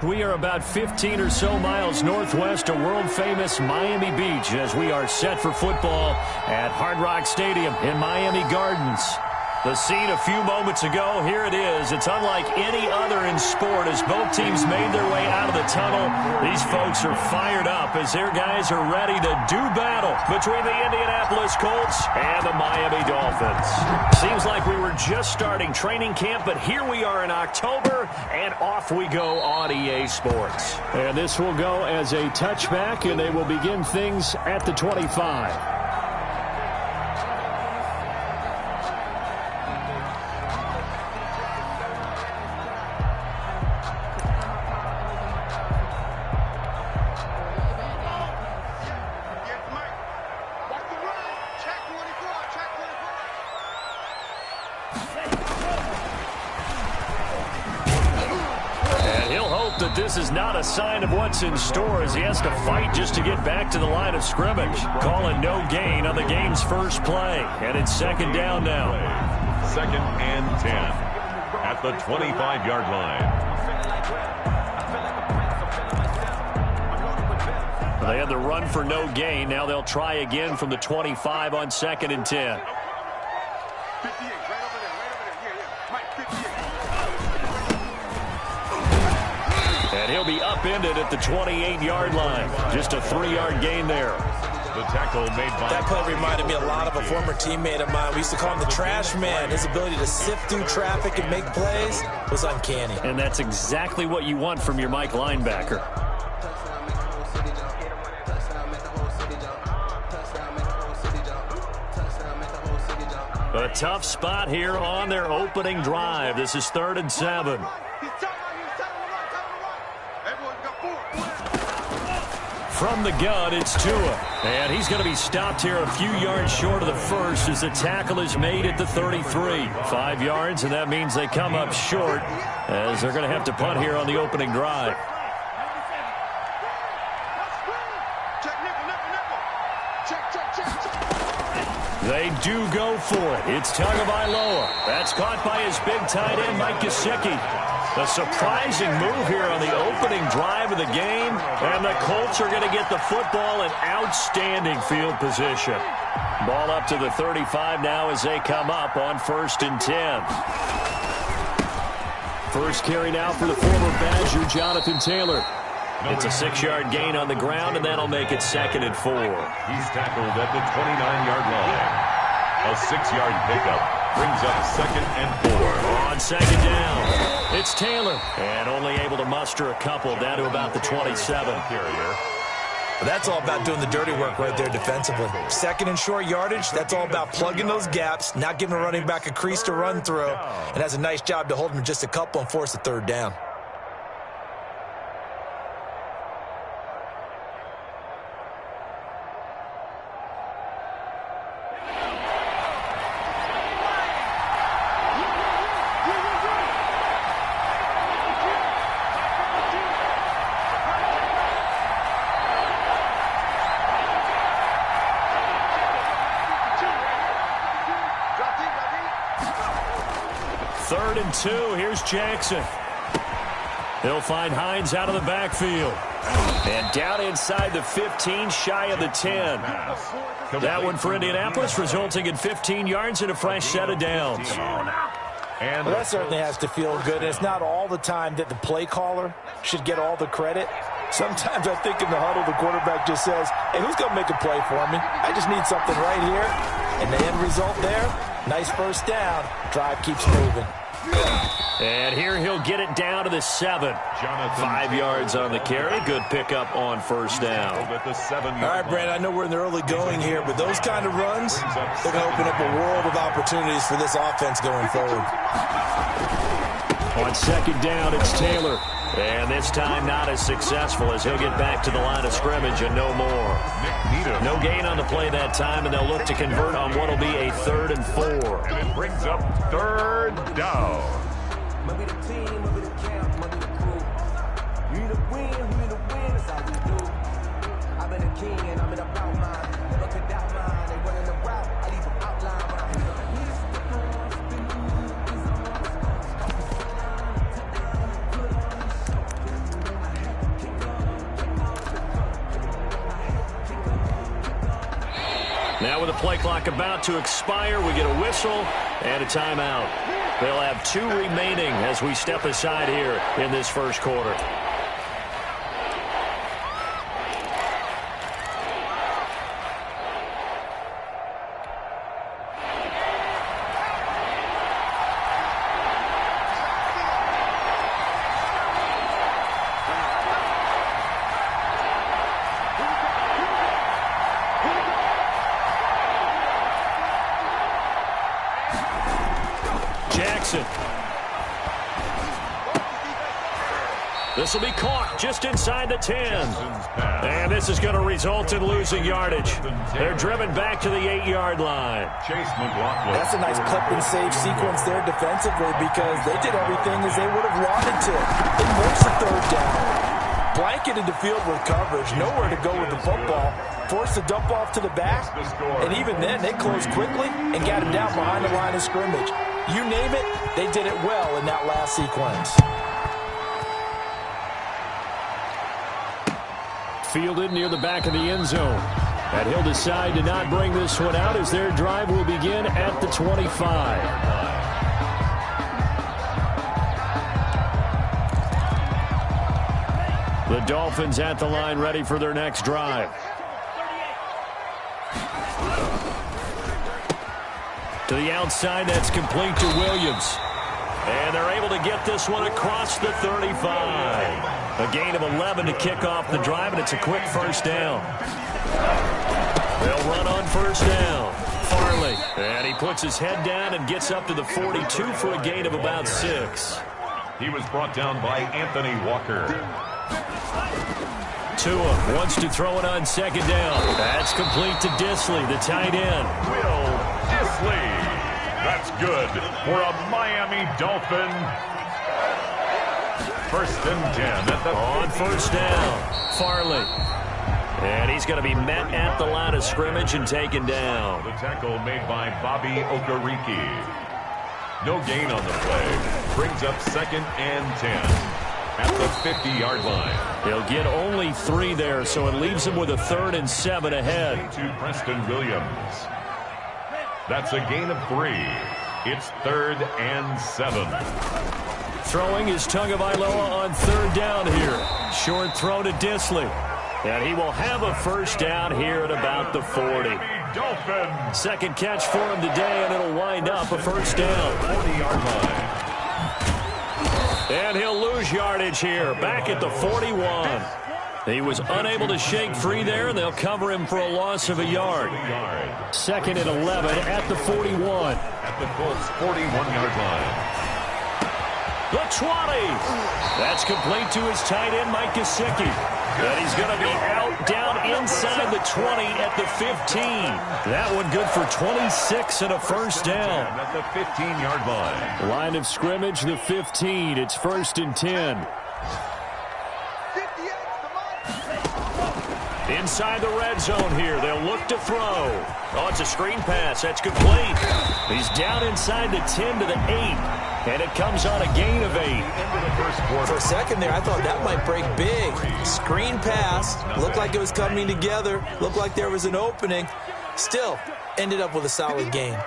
We are about 15 or so miles northwest of world-famous Miami Beach as we are set for football at Hard Rock Stadium in Miami Gardens. The scene a few moments ago, here it is. It's unlike any other in sport as both teams made their way out of the tunnel. These folks are fired up as their guys are ready to do battle between the Indianapolis Colts and the Miami Dolphins. Seems like we were just starting training camp, but here we are in October, and off we go on EA Sports. And this will go as a touchback, and they will begin things at the 25. This is not a sign of what's in store as he has to fight just to get back to the line of scrimmage. Calling no gain on the game's first play. And it's second down now. 2nd and 10 at the 25-yard line. They had the run for no gain. Now they'll try again from the 25 on 2nd and 10. And he'll be upended at the 28-yard line. Just a 3-yard gain there. The tackle made by... That play reminded me a lot of a former teammate of mine. We used to call him the trash man. His ability to sift through traffic and make plays was uncanny. And that's exactly what you want from your Mike linebacker. A tough spot here on their opening drive. This is 3rd and 7. From the gun, it's Tua. And he's going to be stopped here a few yards short of the first as the tackle is made at the 33. 5 yards, and that means they come up short as they're going to have to punt here on the opening drive. They do go for it. It's Tagovailoa. That's caught by his big tight end, Mike Gesicki. A surprising move here on the opening drive of the game, and the Colts are going to get the football in outstanding field position. Ball up to the 35 now as they come up on 1st and 10. First carry now for the former Badger, Jonathan Taylor. It's a 6-yard gain on the ground, and that'll make it 2nd and 4. He's tackled at the 29-yard line. A 6-yard pickup brings up 2nd and 4. On 2nd down, it's Taylor. And only able to muster a couple down to about the 27. That's all about doing the dirty work right there defensively. 2nd and short yardage, that's all about plugging those gaps, not giving a running back a crease to run through, and has a nice job to hold him just a couple and force a 3rd down. Here's Jackson. He'll find Hines out of the backfield. And down inside the 15, shy of the 10. That one for Indianapolis, resulting in 15 yards and a fresh set of downs. Well, that certainly has to feel good. And it's not all the time that the play caller should get all the credit. Sometimes I think in the huddle, the quarterback just says, hey, who's going to make a play for me? I just need something right here. And the end result there, nice first down. Drive keeps moving. And here he'll get it down to the 7. 5 yards on the carry. Good pickup on 1st down. All right, Brandon, I know we're in the early going here, but those kind of runs, they're going to open up a world of opportunities for this offense going forward. On 2nd down, it's Taylor. And this time not as successful as he'll get back to the line of scrimmage and no more. No gain on the play that time, and they'll look to convert on what will be a 3rd and 4. And it brings up 3rd down. Now with the play clock about to expire, we get a whistle and a timeout. They'll have 2 remaining as we step aside here in this first quarter. This will be caught just inside the 10. And this is going to result in losing yardage. They're driven back to the 8-yard line. That's a nice clip and save sequence there defensively because they did everything as they would have wanted to. They forced a 3rd down. Blanketed the field with coverage. Nowhere to go with the football. Forced to dump off to the back. And even then, they closed quickly and got him down behind the line of scrimmage. You name it, they did it well in that last sequence. Fielded near the back of the end zone. And he'll decide to not bring this one out as their drive will begin at the 25. The Dolphins at the line ready for their next drive. To the outside, that's complete to Williams. And they're able to get this one across the 35. A gain of 11 to kick off the drive, and it's a quick first down. They'll run on first down. Farley. And he puts his head down and gets up to the 42 for a gain of about 6. He was brought down by Anthony Walker. Tua wants to throw it on 2nd down. That's complete to Disley, the tight end. Will Disley. That's good for a Miami Dolphin. 1st and 10. On first down, Farley. And he's going to be met at the line of scrimmage and taken down. The tackle made by Bobby Okereke. No gain on the play. Brings up 2nd and 10 at the 50-yard line. He'll get only 3 there, so it leaves him with a 3rd and 7 ahead. To Preston Williams. That's a gain of 3. It's 3rd and 7. Throwing is Tagovailoa on 3rd down here. Short throw to Disley. And he will have a first down here at about the 40. Second catch for him today, and it'll wind up a first down. 40-yard line. And he'll lose yardage here, back at the 41. He was unable to shake free there, and they'll cover him for a loss of a yard. 2nd and 11 at the 41. At the Colts' 41-yard line. The 20. That's complete to his tight end, Mike Gesicki. And he's going to be out down inside the 20 at the 15. That one good for 26 and a first down. At the 15-yard line. Line of scrimmage, the 15. It's 1st and 10. Inside the red zone here. They'll look to throw. Oh, it's a screen pass. That's complete. He's down inside the 10 to the 8. And it comes on a gain of 8. For a second there, I thought that might break big. Screen pass. Looked like it was coming together. Looked like there was an opening. Still, ended up with a solid gain.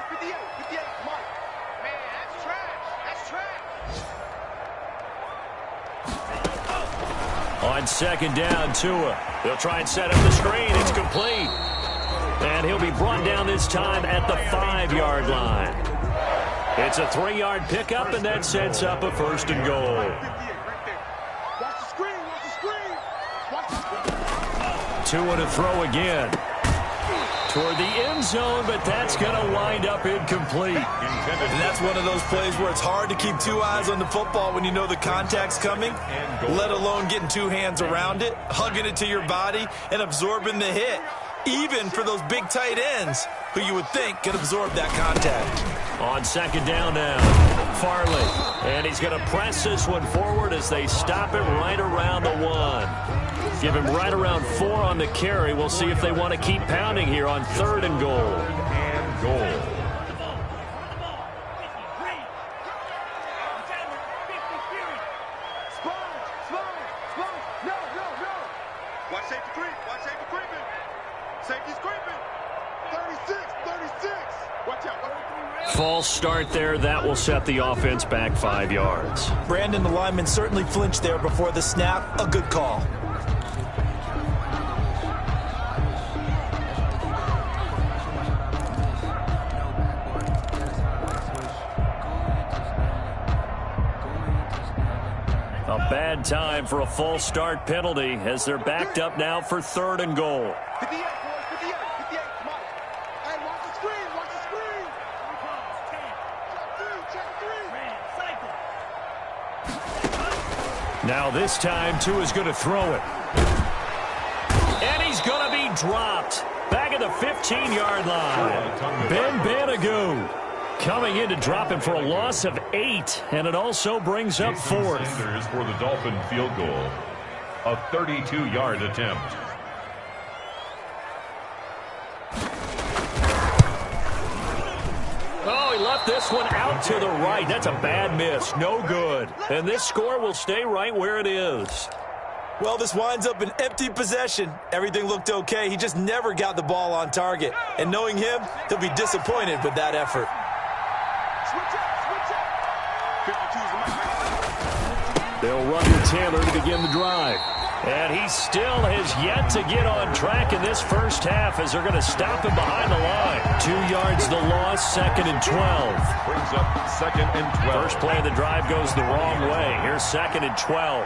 On 2nd down, Tua. They'll try and set up the screen. It's complete. And he'll be brought down this time at the 5-yard line. It's a 3-yard pickup, and that sets up a 1st and goal. Tua to throw again. Toward the end zone, but that's going to wind up incomplete. And that's one of those plays where it's hard to keep 2 eyes on the football when you know the contact's coming, let alone getting 2 hands around it, hugging it to your body, and absorbing the hit. Even for those big tight ends who you would think could absorb that contact. On 2nd down now, Farley. And he's going to press this one forward as they stop him right around the 1. Give him right around 4 on the carry. We'll see if they want to keep pounding here on 3rd and goal. And goal. Watch safety creep. Watch safety creeping. Safety's creeping. False start there. That will set the offense back 5 yards. Brandon, the lineman, certainly flinched there before the snap. A good call. A bad time for a false start penalty as they're backed up now for 3rd and goal. Now this time, Tua is going to throw it. And he's going to be dropped. Back at the 15-yard line. Ben Banagoo coming in to drop him for a loss of 8. And it also brings up 4th. Sanders for the Dolphin field goal. A 32-yard attempt. Oh, he left this one out to the right. That's a bad miss. No good. And this score will stay right where it is. Well, this winds up an empty possession. Everything looked okay. He just never got the ball on target. And knowing him, he'll be disappointed with that effort. They'll run to Taylor to begin the drive. And he still has yet to get on track in this first half as they're going to stop him behind the line. 2 yards the loss, 2nd and 12. Brings up 2nd and 12. First play of the drive goes the wrong way. Here's 2nd and 12.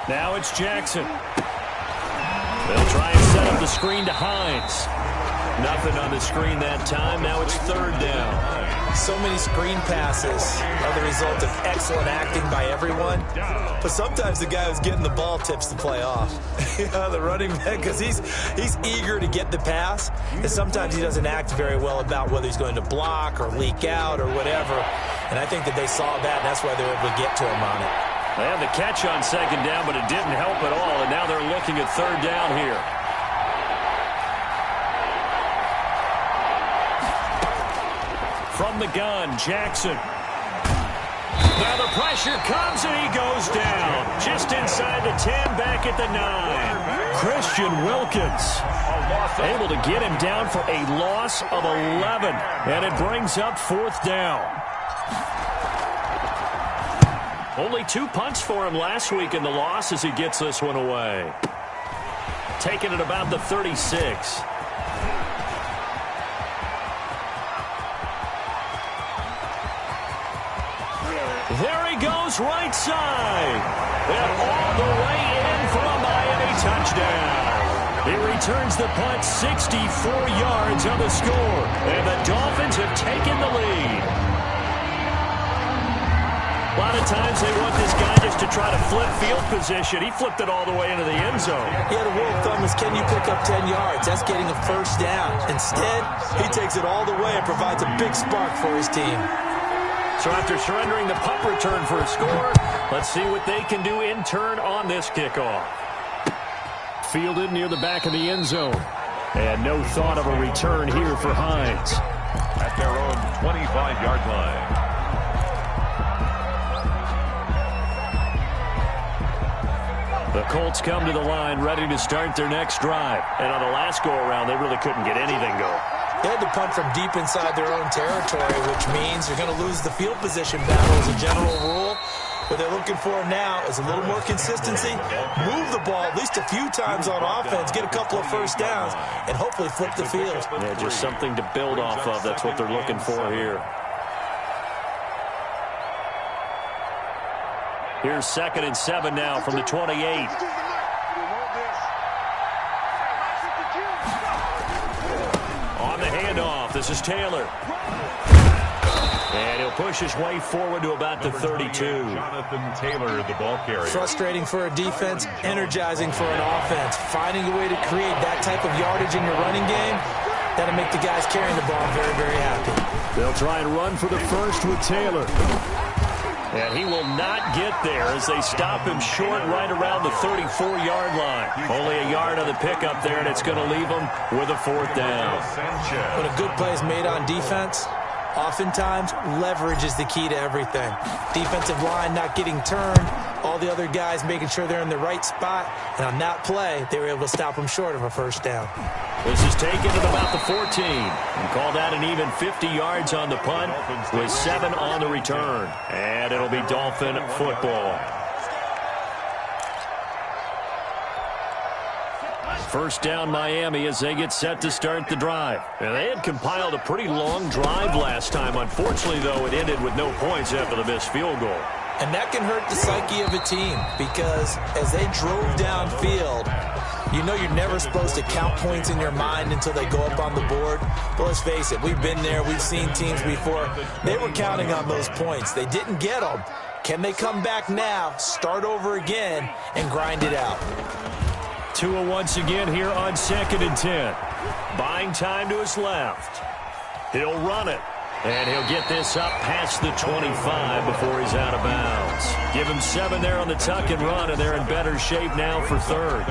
Now it's Jackson. They'll try and set up the screen to Hines. Nothing on the screen that time. Now it's 3rd down. So many screen passes are the result of excellent acting by everyone. But sometimes the guy who's getting the ball tips the play off. The running back, because he's eager to get the pass. And sometimes he doesn't act very well about whether he's going to block or leak out or whatever. And I think that they saw that, and that's why they were able to get to him on it. They had the catch on 2nd down, but it didn't help at all. And now they're looking at 3rd down here. From the gun, Jackson. Now the pressure comes and he goes down. Just inside the 10, back at the 9. Christian Wilkins able to get him down for a loss of 11. And it brings up 4th down. Only 2 punts for him last week in the loss as he gets this one away. Taking it about the 36. There he goes, right side. And all the way in for a Miami touchdown. He returns the punt 64 yards on the score. And the Dolphins have taken the lead. A lot of times they want this guy just to try to flip field position. He flipped it all the way into the end zone. Yeah, the rule of thumb is, can you pick up 10 yards? That's getting a 1st down. Instead, he takes it all the way and provides a big spark for his team. So after surrendering the punt return for a score, let's see what they can do in turn on this kickoff. Fielded near the back of the end zone. And no thought of a return here for Hines. At their own 25-yard line. The Colts come to the line ready to start their next drive. And on the last go-around, they really couldn't get anything going. They had to punt from deep inside their own territory, which means you're going to lose the field position battle as a general rule. What they're looking for now is a little more consistency, move the ball at least a few times on offense, get a couple of 1st downs, and hopefully flip the field. Yeah, just something to build off of. That's what they're looking for here. Here's 2nd and 7 now from the 28. On the handoff, this is Taylor. And he'll push his way forward to about the 32. Jonathan Taylor, the ball carrier. Frustrating for a defense, energizing for an offense. Finding a way to create that type of yardage in your running game, that'll make the guys carrying the ball very, very happy. They'll try and run for the first with Taylor. And he will not get there as they stop him short right around the 34-yard line. Only a yard on the pickup there, and it's going to leave him with a 4th down. When a good play is made on defense, oftentimes leverage is the key to everything. Defensive line not getting turned, all the other guys making sure they're in the right spot. And on that play, they were able to stop them short of a first down. This is taken at about the 14. And call that an even 50 yards on the punt with 7 on the return. And it'll be Dolphin football. First down Miami as they get set to start the drive. And they had compiled a pretty long drive last time. Unfortunately, though, it ended with no points after the missed field goal. And that can hurt the psyche of a team because as they drove downfield, you know you're never supposed to count points in your mind until they go up on the board. But let's face it, we've been there. We've seen teams before. They were counting on those points. They didn't get them. Can they come back now, start over again, and grind it out? Tua once again here on 2nd and 10. Buying time to his left. He'll run it. And he'll get this up past the 25 before he's out of bounds. Give him 7 there on the tuck and run, and they're in better shape now for 3rd.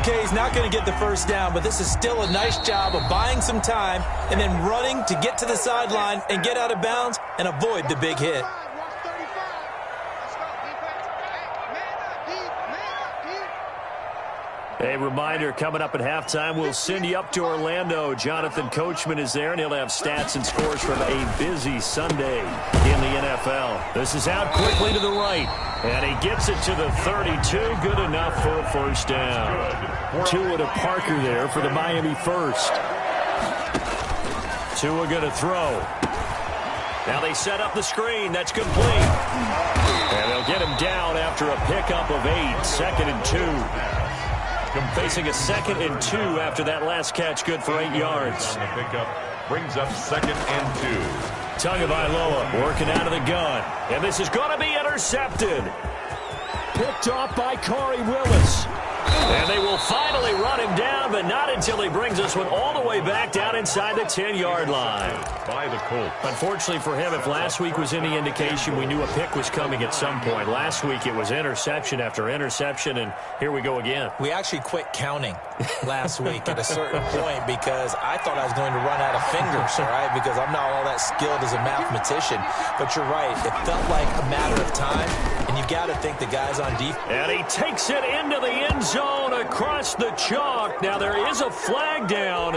Okay, he's not going to get the first down, but this is still a nice job of buying some time and then running to get to the sideline and get out of bounds and avoid the big hit. A reminder, coming up at halftime, we'll send you up to Orlando. Jonathan Coachman is there, and he'll have stats and scores from a busy Sunday in the NFL. This is out quickly to the right, and he gets it to the 32. Good enough for a first down. Tua to Parker there for the Miami first. Tua going to throw. Now they set up the screen. That's complete. And they'll get him down after a pickup of 8. 2nd and 2. Facing a 2nd and 2 after that last catch, good for 8 yards. The pickup brings up 2nd and 2. Tagovailoa working out of the gun. And this is going to be intercepted. Picked off by Corey Willis. And they will finally run him down, but not until he brings us one all the way back down inside the 10-yard line. By the Colts. Unfortunately for him, if last week was any indication, we knew a pick was coming at some point. Last week it was interception after interception, and here we go again. We actually quit counting last week at a certain point because I thought I was going to run out of fingers, all right, because I'm not all that skilled as a mathematician. But you're right. It felt like a matter of time, and you've got to think the guys on defense. And he takes it into the end zone across the chalk. Now there is a flag down,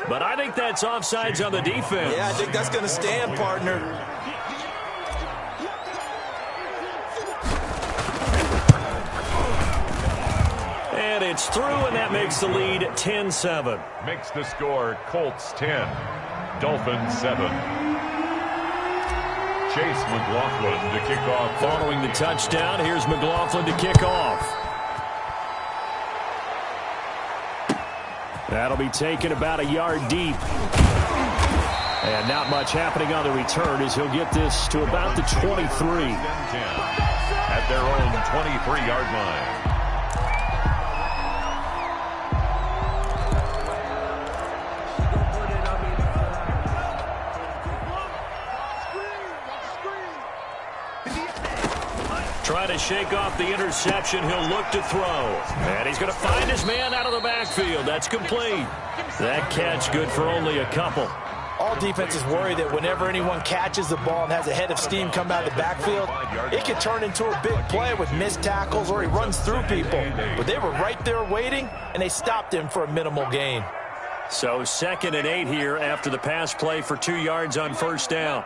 but I think that's offsides on the defense. Yeah, I think that's going to stand, partner. And it's through, and that makes the lead 10-7. Makes the score Colts 10, Dolphins 7. Chase McLaughlin to kick off. Following the touchdown, here's McLaughlin to kick off. That'll be taken about a yard deep. And not much happening on the return as he'll get this to about the 23. At their own 23-yard line. Trying to shake off the interception. He'll look to throw. And he's going to find his man out of the backfield. That's complete. That catch good for only a couple. All defenses worry that whenever anyone catches the ball and has a head of steam come out of the backfield, it can turn into a big play with missed tackles or he runs through people. But they were right there waiting, and they stopped him for a minimal gain. So 2nd and 8 here after the pass play for 2 yards on first down.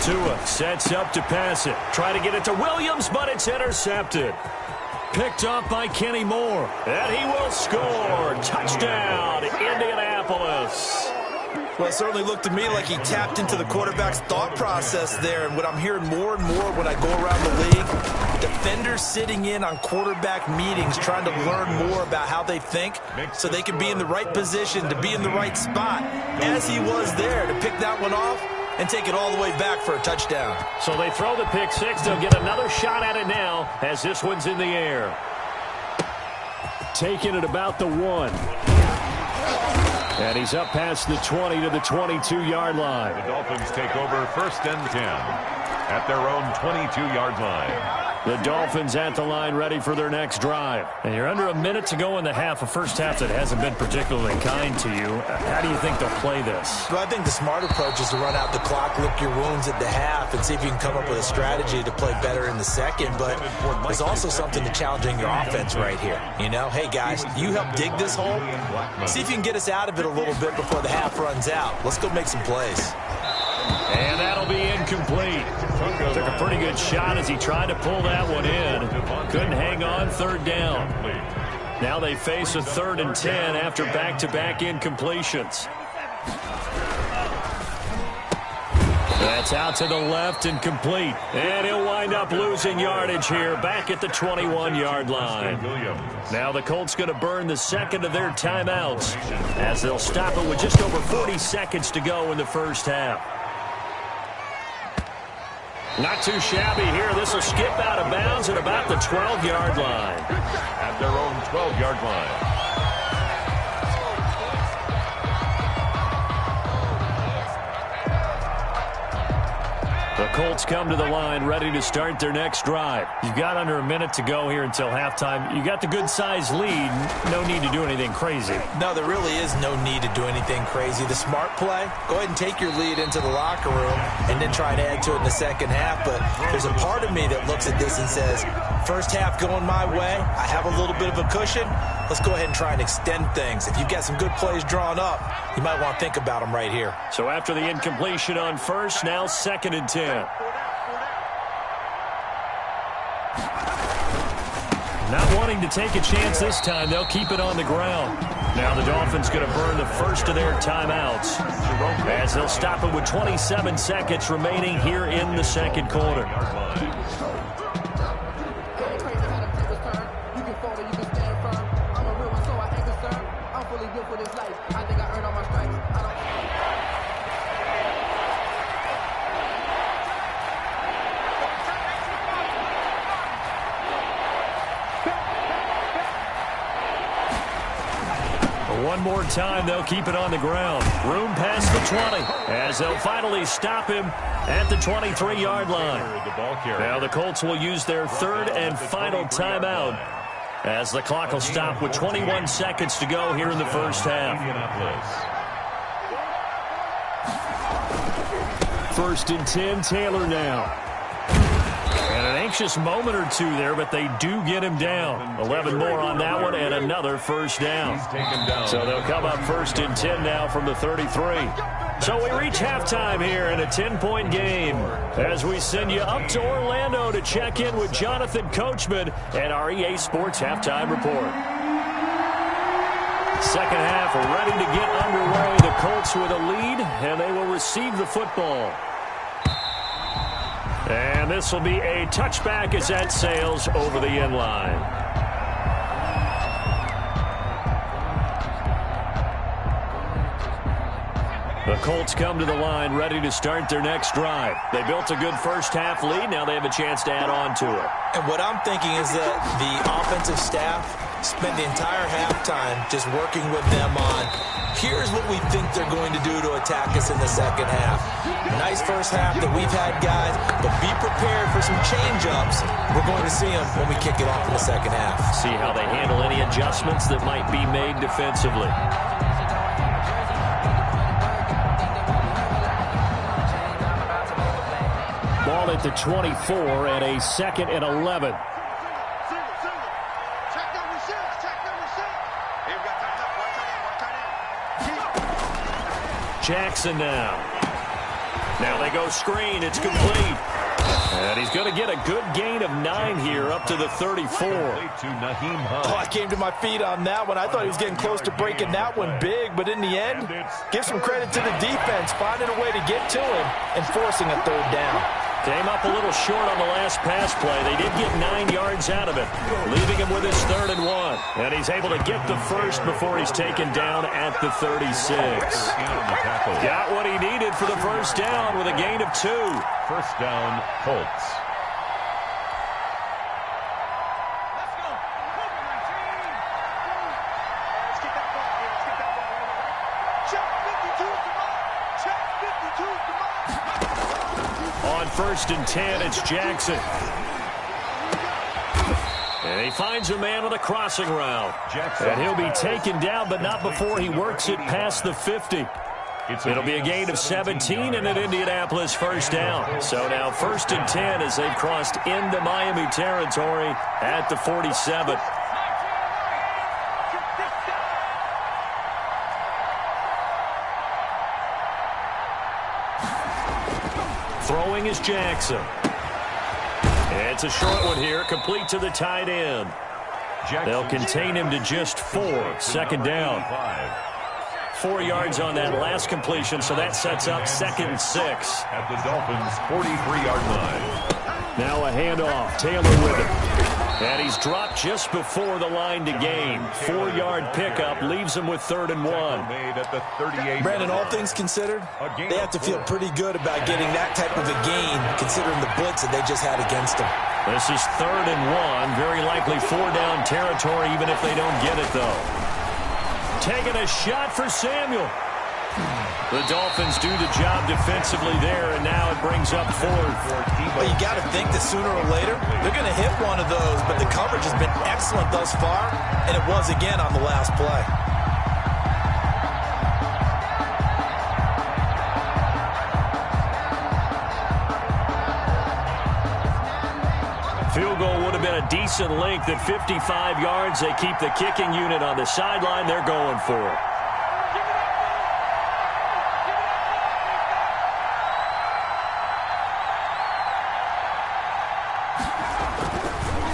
Tua sets up to pass it. Try to get it to Williams, but it's intercepted. Picked off by Kenny Moore. And he will score. Touchdown, Indianapolis. Well, it certainly looked to me like he tapped into the quarterback's thought process there. And what I'm hearing more and more when I go around the league, defenders sitting in on quarterback meetings trying to learn more about how they think so they can be in the right position to be in the right spot. As he was there to pick that one off and take it all the way back for a touchdown. So they throw the pick six. They'll get another shot at it now as this one's in the air. Taking it about the 1. And he's up past the 20 to the 22-yard line. The Dolphins take over 1st and 10. at their own 22-yard line. The Dolphins at the line ready for their next drive. And you're under a minute to go in the half, a first half that hasn't been particularly kind to you. How do you think they'll play this? Well, I think the smart approach is to run out the clock, lick your wounds at the half, and see if you can come up with a strategy to play better in the second. But there's also something to challenging your offense right here. You know, hey, guys, you help dig this hole. See if you can get us out of it a little bit before the half runs out. Let's go make some plays. And that'll be incomplete. Took a pretty good shot as he tried to pull that one in. Couldn't hang on, third down. Now they face a 3rd and 10 after back-to-back incompletions. That's out to the left and complete. And he'll wind up losing yardage here back at the 21-yard line. Now the Colts going to burn the second of their timeouts as they'll stop it with just over 40 seconds to go in the first half. Not too shabby here. This will skip out of bounds at about the 12-yard line. At their own 12-yard line. The Colts come to the line ready to start their next drive. You've got under a minute to go here until halftime. You got the good-sized lead. No need to do anything crazy. No, there really is no need to do anything crazy. The smart play, go ahead and take your lead into the locker room and then try to add to it in the second half. But there's a part of me that looks at this and says, first half going my way, I have a little bit of a cushion. Let's go ahead and try and extend things. If you've got some good plays drawn up, you might want to think about them right here. So after the incompletion on first, now 2nd and 10. Not wanting to take a chance this time, they'll keep it on the ground. Now the Dolphins going to burn the first of their timeouts as they'll stop it with 27 seconds remaining here in the second quarter. One more time, they'll keep it on the ground. Room past the 20 as they'll finally stop him at the 23-yard line. Now the Colts will use their 3rd and final timeout as the clock will stop with 21 seconds to go here in the first half. 1st and 10, Taylor now. And an anxious moment or two there, but they do get him down. 11 more on that one and another first down. So they'll come up 1st and 10 now from the 33. So we reach halftime here in a 10-point game as we send you up to Orlando to check in with Jonathan Coachman and our EA Sports Halftime Report. Second half ready to get underway. The Colts with a lead, and they will receive the football. And this will be a touchback as that sails over the end line. The Colts come to the line ready to start their next drive. They built a good first half lead. Now they have a chance to add on to it. And what I'm thinking is that the offensive staff spent the entire halftime just working with them on, here's what we think they're going to do to attack us in the second half. Nice first half that we've had, guys, but be prepared for some change-ups. We're going to see them when we kick it off in the second half. See how they handle any adjustments that might be made defensively. Ball at the 24 and a 2nd and 11. Jackson now. Now they go screen. It's complete. And he's going to get a good gain of 9 here up to the 34. Oh, I came to my feet on that one. I thought he was getting close to breaking that one big, but in the end, give some credit to the defense, finding a way to get to him and forcing a 3rd down. Came up a little short on the last pass play. They did get 9 yards out of it, leaving him with his 3rd and 1. And he's able to get the first before he's taken down at the 36. Got what he needed for the first down with a gain of 2. First down, Colts. first and 10. It's Jackson. And he finds a man on the crossing route. And he'll be taken down, but not before he works it past the 50. It'll be a gain of 17 and an Indianapolis first down. So now first and 10 as they've crossed into Miami territory at the 47. Throwing is Jackson. It's a short one here, complete to the tight end. They'll contain him to just 4. Second down. 4 yards on that last completion, so that sets up second and 6. At the Dolphins' 43-yard line. Now a handoff. Taylor with it. And he's dropped just before the line to gain. 4-yard pickup leaves him with 3rd and 1. Brandon, all things considered, they have to feel pretty good about getting that type of a gain, considering the blitz that they just had against them. This is 3rd and 1. Very likely 4-down territory, even if they don't get it, though. Taking a shot for Samuel. The Dolphins do the job defensively there, and now it brings up 4th. Well, you got to think that sooner or later they're going to hit one of those, but the coverage has been excellent thus far, and it was again on the last play. Field goal would have been a decent length at 55 yards. They keep the kicking unit on the sideline. They're going for it.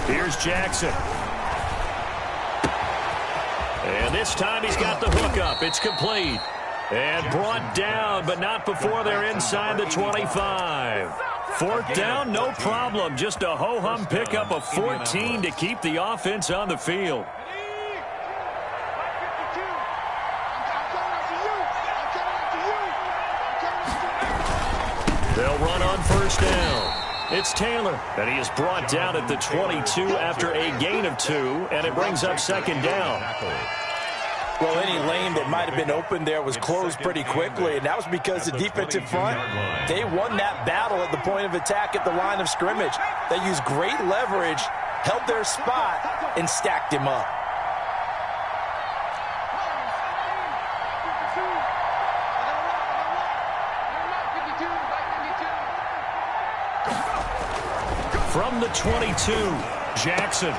Here's Jackson. And this time he's got the hook up. It's complete. And brought down, but not before they're inside the 25. 4th down, no problem. Just a ho-hum pickup of 14 to keep the offense on the field. They'll run on first down. It's Taylor, and he is brought down at the 22 after a gain of 2, and it brings up second down. Well, any lane that might have been open there was closed pretty quickly, and that was because the defensive front, they won that battle at the point of attack at the line of scrimmage. They used great leverage, held their spot, and stacked him up. From the 22, Jackson.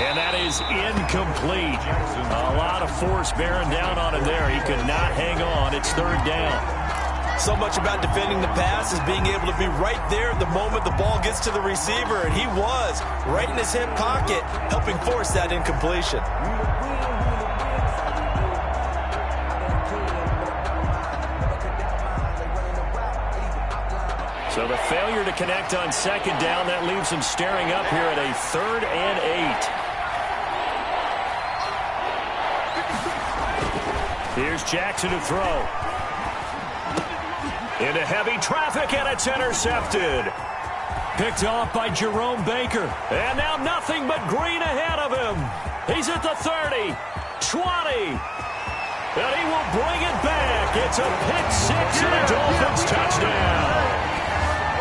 And that is incomplete. A lot of force bearing down on him there. He could not hang on. It's 3rd down. So much about defending the pass is being able to be right there the moment the ball gets to the receiver. And he was right in his hip pocket, helping force that incompletion. So the failure to connect on second down, that leaves him staring up here at a 3rd and 8. Here's Jackson to throw. Into heavy traffic, and it's intercepted. Picked off by Jerome Baker. And now nothing but green ahead of him. He's at the 30, 20. And he will bring it back. It's a pick 6 and a Dolphins touchdown.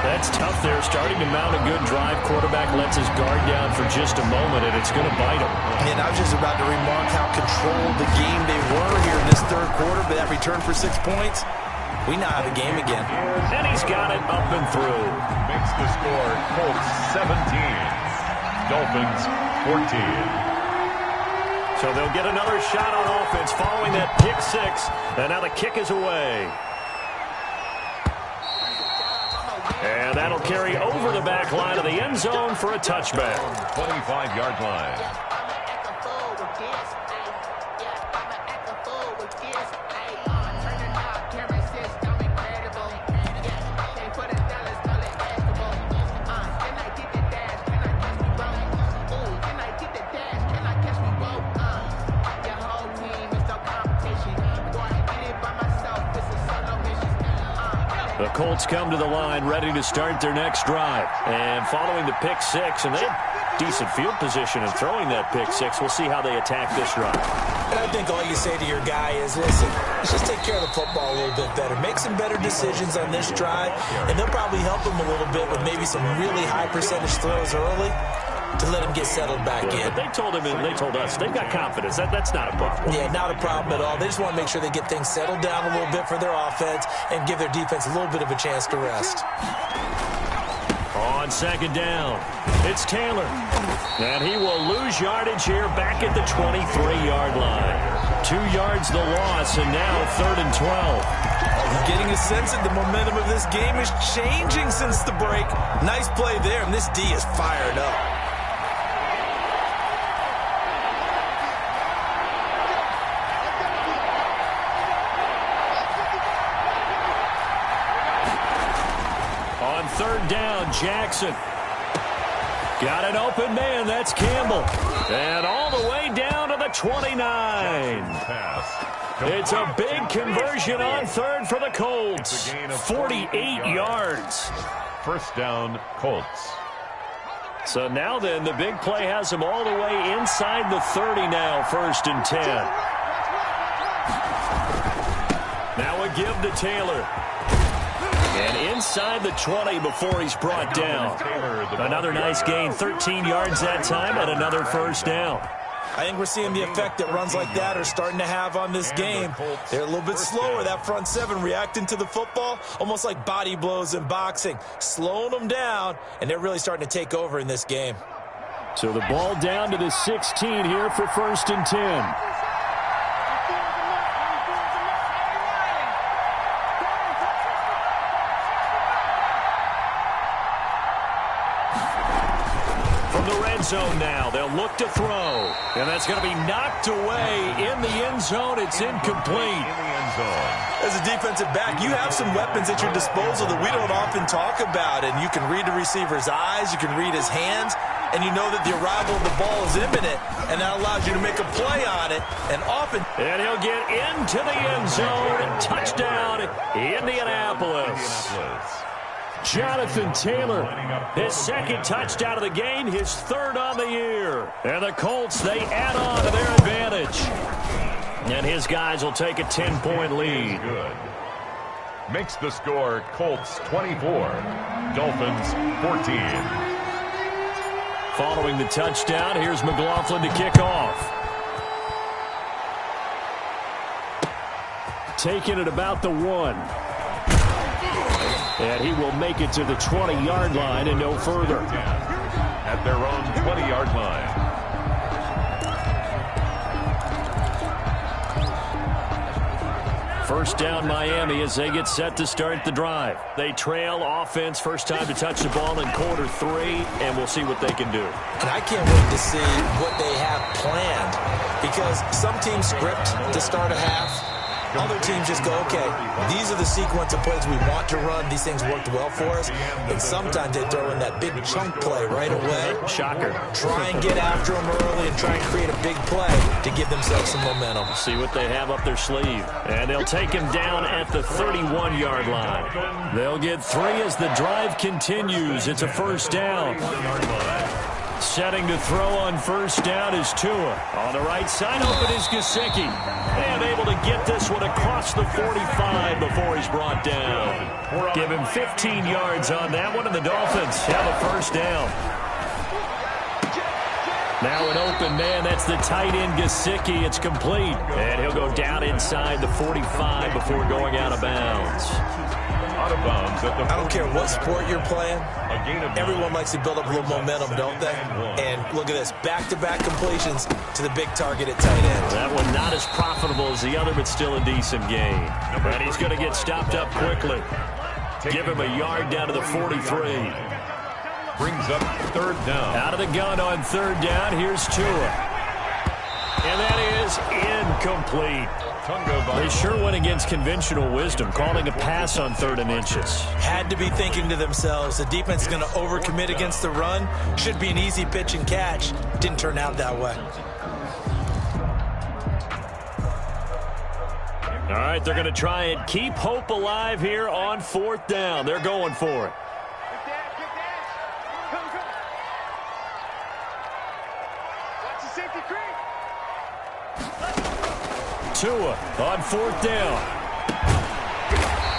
That's tough there, starting to mount a good drive. Quarterback lets his guard down for just a moment, and it's going to bite him. And I was just about to remark how controlled the game they were here in this 3rd quarter, but that return for 6 points, we now have a game again. And he's got it up and through. Makes the score Colts 17, Dolphins 14. So they'll get another shot on offense following that pick 6, and now the kick is away. And that'll carry over the back line of the end zone for a touchback. 25-yard line. The Colts come to the line ready to start their next drive. And following the pick 6, and they have decent field position in throwing that pick 6. We'll see how they attack this drive. And I think all you say to your guy is, listen, let's just take care of the football a little bit better. Make some better decisions on this drive, and they'll probably help him a little bit with maybe some really high percentage throws early to let him get settled back in. But they told him and they told us they've got confidence. That's not a problem. Yeah, not a problem at all. They just want to make sure they get things settled down a little bit for their offense and give their defense a little bit of a chance to rest. On second down, it's Taylor. And he will lose yardage here back at the 23-yard line. 2 yards the loss, and now 3rd and 12. I'm getting a sense that the momentum of this game is changing since the break. Nice play there, and this D is fired up. On 3rd down, Jackson. Got an open man. That's Campbell. And all the way down to the 29. It's a big conversion on 3rd for the Colts. 48 yards. 1st down, Colts. So now then, the big play has them all the way inside the 30 now, 1st and 10. Now a give to Taylor. And inside the 20 before he's brought down. Another nice gain, 13 yards that time, and another 1st down. I think we're seeing the effect that runs like that are starting to have on this game. They're a little bit slower, that front 7, reacting to the football, almost like body blows in boxing, slowing them down, and they're really starting to take over in this game. So the ball down to the 16 here for 1st and 10. Zone now. They'll look to throw. And that's going to be knocked away in the end zone. It's incomplete. In the end zone. As a defensive back, you have some weapons at your disposal that we don't often talk about. And you can read the receiver's eyes. You can read his hands. And you know that the arrival of the ball is imminent. And that allows you to make a play on it. And often... And he'll get into the end zone. Touchdown, Indianapolis. Jonathan Taylor, his 2nd touchdown of the game, his 3rd on the year. And the Colts, they add on to their advantage. And his guys will take a 10-point lead. Good. Makes the score Colts 24, Dolphins 14. Following the touchdown, here's McLaughlin to kick off. Taking it about the 1. And he will make it to the 20-yard line and no further. At their own 20-yard line. First down Miami as they get set to start the drive. They trail offense, first time to touch the ball in quarter 3, and we'll see what they can do. And I can't wait to see what they have planned, because some teams script to start a half. Other teams just go, okay, these are the sequence of plays we want to run. These things worked well for us. And sometimes they throw in that big chunk play right away. Shocker. Try and get after them early and try and create a big play to give themselves some momentum. See what they have up their sleeve. And they'll take him down at the 31-yard line. They'll get 3 as the drive continues. It's a 1st down. Setting to throw on 1st down is Tua. On the right side, open is Gesicki. And able to get this one across the 45 before he's brought down. Give him 15 yards on that one, and the Dolphins have a 1st down. Now an open man, that's the tight end Gesicki. It's complete. And he'll go down inside the 45 before going out of bounds. Out of bounds at the I don't care what sport you're playing. Everyone likes to build up a little momentum, don't they? And look at this, back-to-back completions to the big target at tight end. That one not as profitable as the other, but still a decent gain. And he's going to get stopped up quickly. Give him a yard down to the 43. Brings up 3rd down. Out of the gun on 3rd down, here's Tua. And that is incomplete. They sure went against conventional wisdom, calling a pass on 3rd and inches. Had to be thinking to themselves, the defense is going to overcommit against the run. Should be an easy pitch and catch. Didn't turn out that way. All right, they're going to try and keep hope alive here on 4th down. They're going for it. Tua on 4th down.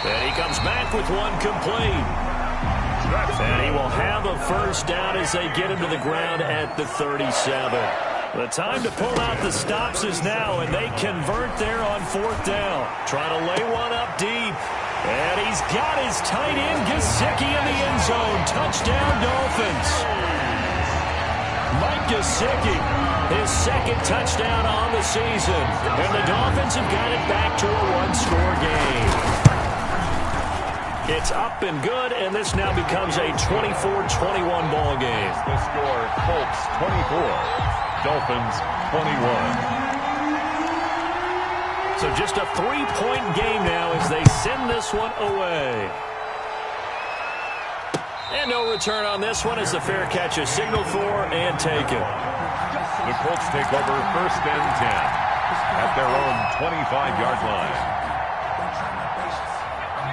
And he comes back with one complete. And he will have a first down as they get him to the ground at the 37. The time to pull out the stops is now, and they convert there on 4th down. Trying to lay one up deep. And he's got his tight end, Gesicki, in the end zone. Touchdown, Dolphins. Mike Gesicki, his second touchdown on the season. And the Dolphins have got it back to a one-score game. It's up and good, and this now becomes a 24-21 ball game. The score, Colts 24, Dolphins 21. So just a 3-point game now as they send this one away. And no return on this one as the fair catch is signaled for and taken. The Colts take over 1st and 10 at their own 25-yard line.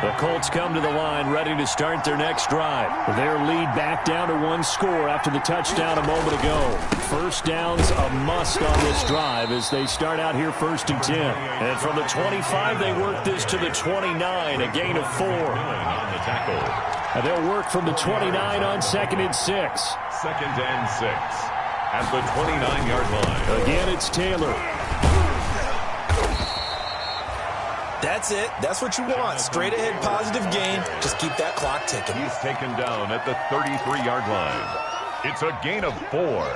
The Colts come to the line ready to start their next drive. Their lead back down to one score after the touchdown a moment ago. First down's a must on this drive as they start out here 1st and 10. And from the 25, they work this to the 29, a gain of 4. On the tackle. And they'll work from the 29 on 2nd and 6. 2nd and 6 at the 29-yard line. Again, it's Taylor. That's it. That's what you want. Straight ahead positive gain. Just keep that clock ticking. He's taken down at the 33-yard line. It's a gain of 4.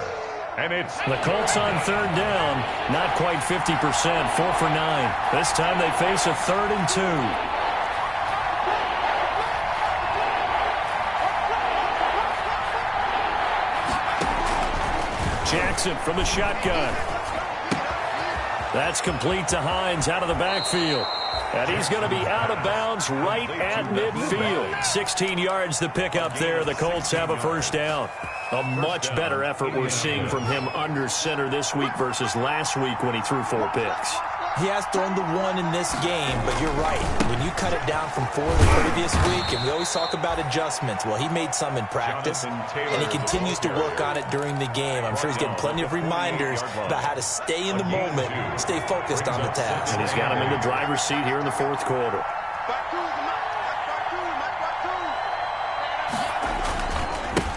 And it's the Colts on 3rd down. Not quite 50%. 4 for 9. This time they face a 3rd and 2. Jackson from the shotgun. That's complete to Hines out of the backfield. And he's going to be out of bounds right at midfield. 16 yards the pickup there. The Colts have a first down. A much better effort we're seeing from him under center this week versus last week when he threw 4 picks. He has thrown the 1 in this game, but you're right. When you cut it down from 4 the previous week, and we always talk about adjustments, well, he made some in practice, and he continues to work on it during the game. I'm sure he's getting plenty of reminders about how to stay in the moment, stay focused on the task. And he's got him in the driver's seat here in the 4th quarter.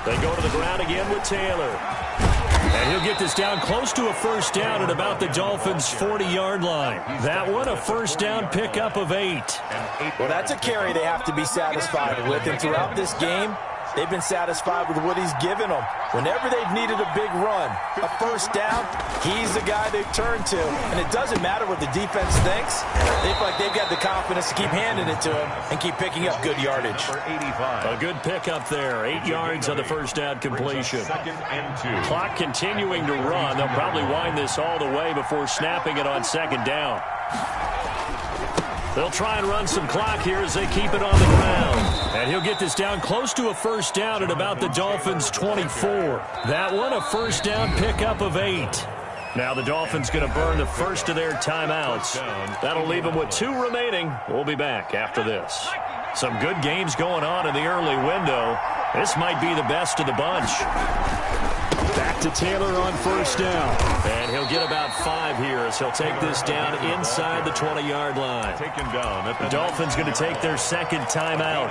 They go to the ground again with Taylor. And he'll get this down close to a first down at about the Dolphins' 40-yard line. That one, a first down pickup of 8. Well, that's a carry they have to be satisfied with. And throughout this game, they've been satisfied with what he's given them. Whenever they've needed a big run, a first down, he's the guy they've turned to. And it doesn't matter what the defense thinks. They feel like they've got the confidence to keep handing it to him and keep picking up good yardage. A good pickup there. 8 yards on the first down completion. 2nd and 2. Clock continuing to run. They'll probably wind this all the way before snapping it on 2nd down. They'll try and run some clock here as they keep it on the ground. And he'll get this down close to a first down at about the Dolphins' 24. That one, a first down pickup of 8. Now the Dolphins going to burn the first of their timeouts. That'll leave them with 2 remaining. We'll be back after this. Some good games going on in the early window. This might be the best of the bunch. Back to Taylor on first down. And he'll get about 5 here as he'll take this down inside the 20-yard line. Taken down at the Dolphins going to take their second timeout.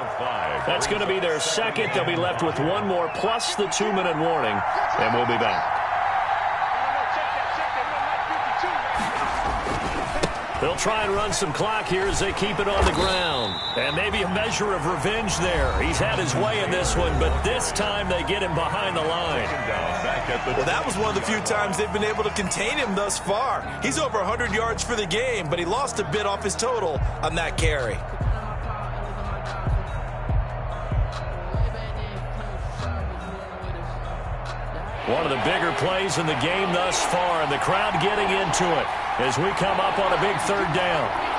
That's going to be their second. They'll be left with 1 more plus the 2-minute warning. And we'll be back. They'll try and run some clock here as they keep it on the ground. And maybe a measure of revenge there. He's had his way in this one, but this time they get him behind the line. Well, that was one of the few times they've been able to contain him thus far. He's over 100 yards for the game, but he lost a bit off his total on that carry. One of the bigger plays in the game thus far, and the crowd getting into it as we come up on a big 3rd down.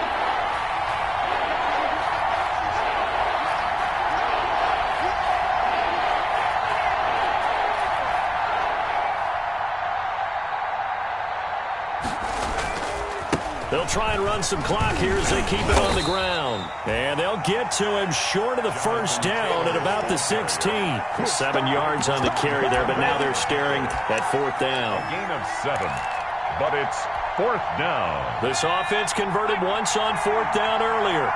They'll try and run some clock here as they keep it on the ground. And they'll get to him short of the first down at about the 16. 7 yards on the carry there, but now they're staring at 4th down. A gain of 7, but it's 4th down. This offense converted once on 4th down earlier.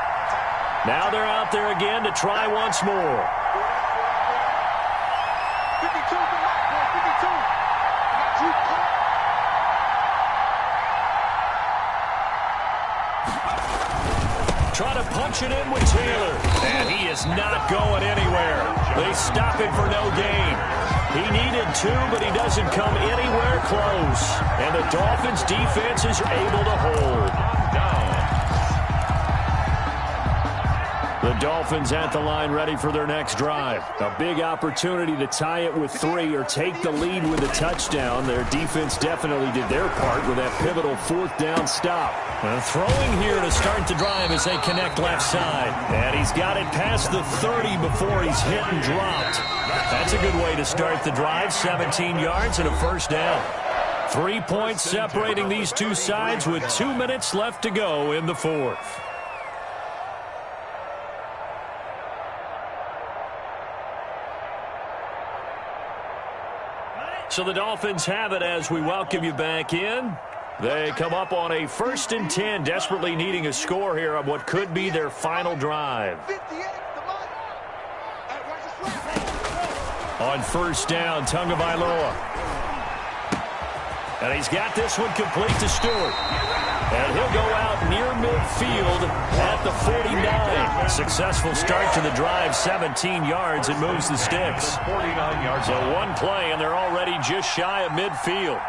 Now they're out there again to try once more. 52, come on, boy, 52. Try to punch it in with Taylor. And he is not going anywhere. They stop him for no gain. He needed 2, but he doesn't come anywhere close. And the Dolphins' defense is able to hold. The Dolphins at the line ready for their next drive. A big opportunity to tie it with 3 or take the lead with a touchdown. Their defense definitely did their part with that pivotal 4th down stop. Throwing here to start the drive as they connect left side. And he's got it past the 30 before he's hit and dropped. That's a good way to start the drive. 17 yards and a 1st down. 3 points separating these two sides with 2 minutes left to go in the 4th. So the Dolphins have it as we welcome you back in. They come up on a 1st and 10, desperately needing a score here on what could be their final drive. On 1st down, Tagovailoa. And he's got this one complete to Stewart. And he'll go out near midfield at the 49. Successful start to the drive, 17 yards, and moves the sticks. 49 yards. So one play, and they're already just shy of midfield.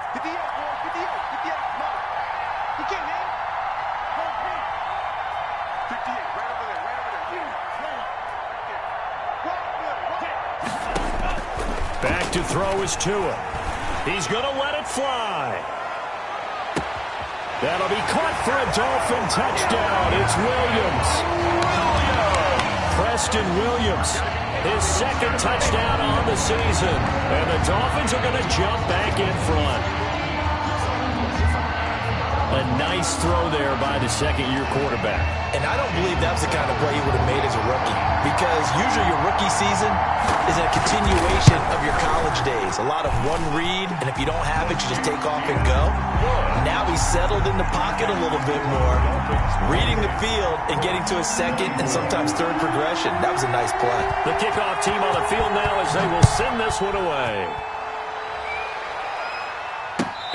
Back to throw is Tua. He's going to let it fly. That'll be caught for a Dolphin touchdown. It's Williams. Preston Williams, his 2nd touchdown on the season. And the Dolphins are going to jump back in front. A nice throw there by the 2nd-year quarterback. And I don't believe that was the kind of play he would have made as a rookie. Because usually your rookie season is a continuation of your college days. A lot of one read, and if you don't have it, you just take off and go. Now he's settled in the pocket a little bit more, reading the field and getting to his 2nd and sometimes 3rd progression. That was a nice play. The kickoff team on the field now as they will send this one away.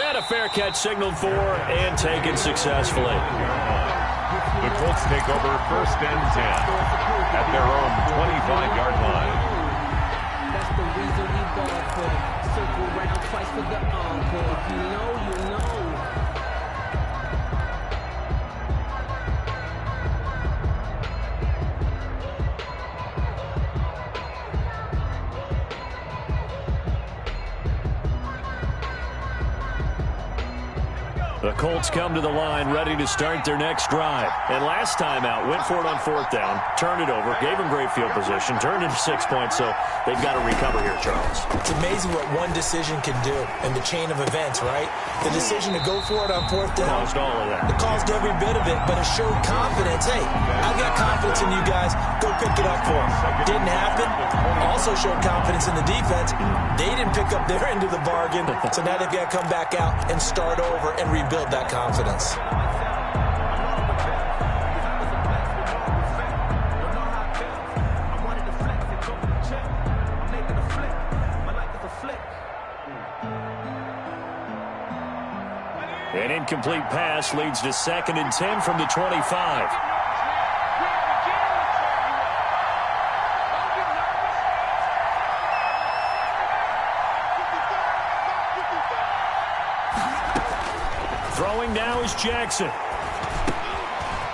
And a fair catch signaled for and taken successfully. The Colts take over 1st and 10 at their own 25-yard line. That's the reason we ball for it. Circle round twice for the encore. If you know, you know. The Colts come to the line ready to start their next drive. And last time out, went for it on 4th down, turned it over, gave them great field position, turned into 6 points, so they've got to recover here, Charles. It's amazing what one decision can do in the chain of events, right? The decision to go for it on 4th down. Caused all of that. It caused every bit of it, but it showed confidence. Hey, I've got confidence in you guys. Go pick it up for them. Didn't happen. Also showed confidence in the defense. They didn't pick up their end of the bargain, so now they've got to come back out and start over and rebuild that confidence. An incomplete pass leads to 2nd and 10 from the 25. Throwing now is Jackson.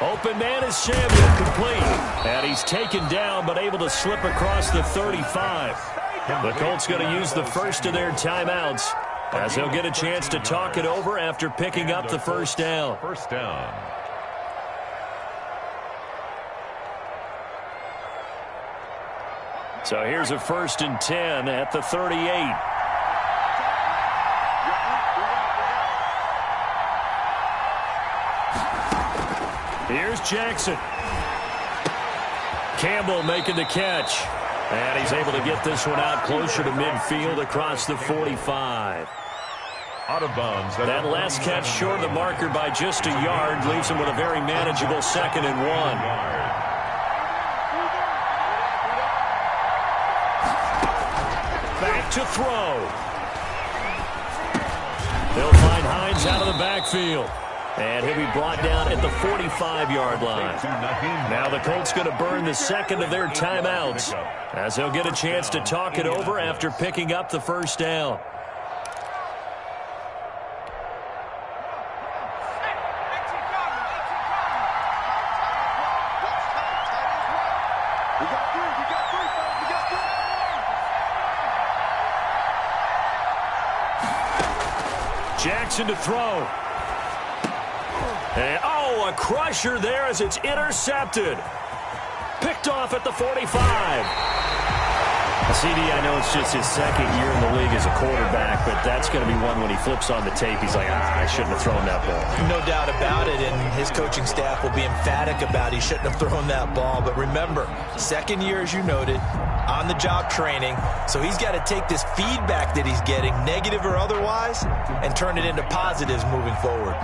Open man is Samuel, complete. And he's taken down but able to slip across the 35. The Colts going to use the first of their timeouts as they'll get a chance to talk it over after picking up the 1st down. 1st down. So here's a 1st and 10 at the 38. Here's Jackson. Campbell making the catch. And he's able to get this one out closer to midfield across the 45. Out of bounds. That last catch short of the marker by just a yard leaves him with a very manageable 2nd and 1. Back to throw. They'll find Hines out of the backfield. And he'll be brought down at the 45-yard line. Now the Colts going to burn the second of their timeouts as they'll get a chance to talk it over after picking up the first down. Jackson to throw. And, oh, a crusher there as it's intercepted. Picked off at the 45. CD, I know it's just his 2nd year in the league as a quarterback, but that's going to be one when he flips on the tape, he's like, I shouldn't have thrown that ball. No doubt about it, and his coaching staff will be emphatic about he shouldn't have thrown that ball. But remember, 2nd year, as you noted, on-the-job training, so he's got to take this feedback that he's getting, negative or otherwise, and turn it into positives moving forward.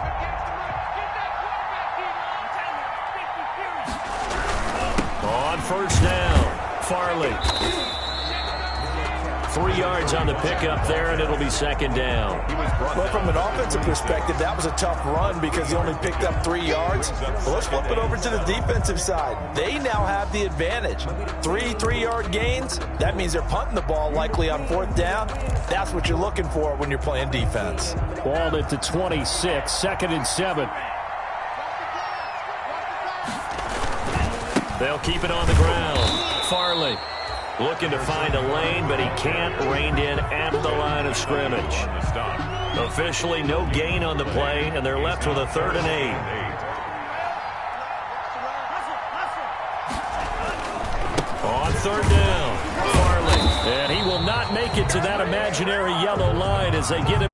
On first down, Farley. 3 yards on the pickup there, and it'll be 2nd down. Well, from an offensive perspective, that was a tough run because he only picked up 3 yards. Well, let's flip it over to the defensive side. They now have the advantage. 3-3-yard gains, that means they're punting the ball likely on 4th down. That's what you're looking for when you're playing defense. Ball at the 26, 2nd and 7. They'll keep it on the ground. Farley looking to find a lane, but he can't. Reined in at the line of scrimmage. Officially no gain on the play, and they're left with a 3rd and 8. On 3rd down, Farley. And he will not make it to that imaginary yellow line as they get him